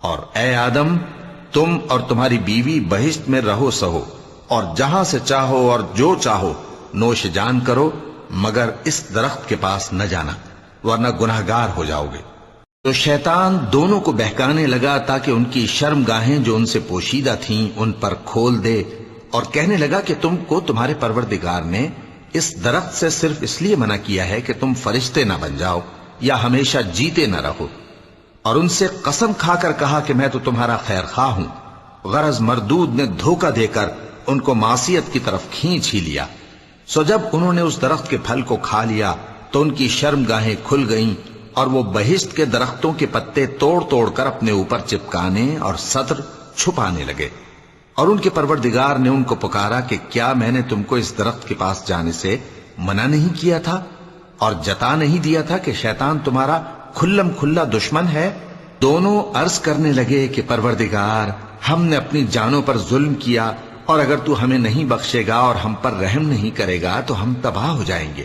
اور اے آدم، تم اور تمہاری بیوی بہشت میں رہو سہو، اور جہاں سے چاہو اور جو چاہو نوش جان کرو، مگر اس درخت کے پاس نہ جانا، ورنہ گناہگار ہو جاؤ گے۔ تو شیطان دونوں کو بہکانے لگا تاکہ ان کی شرم گاہیں جو ان سے پوشیدہ تھیں ان پر کھول دے، اور کہنے لگا کہ تم کو تمہارے پروردگار نے اس درخت سے صرف اس لیے منع کیا ہے کہ تم فرشتے نہ بن جاؤ یا ہمیشہ جیتے نہ رہو۔ اور ان سے قسم کھا کر کہا کہ میں تو تمہارا خیر خواہ ہوں۔ غرض مردود نے دھوکہ دے کر ان کو معصیت کی طرف کھینچ ہی لیا۔ سو جب انہوں نے اس درخت کے پھل کو کھا لیا تو ان کی شرم گاہیں کھل گئیں، اور وہ بہشت کے درختوں کے پتے توڑ توڑ کر اپنے اوپر چپکانے اور سطر چھپانے لگے۔ اور ان کے پروردگار نے ان کو پکارا کہ کیا میں نے تم کو اس درخت کے پاس جانے سے منع نہیں کیا تھا، اور جتا نہیں دیا تھا کہ شیطان تمہارا کھلم کھلا دشمن ہے؟ دونوں عرض کرنے لگے کہ پروردگار، ہم نے اپنی جانوں پر ظلم کیا، اور اگر تو ہمیں نہیں بخشے گا اور ہم پر رحم نہیں کرے گا تو ہم تباہ ہو جائیں گے۔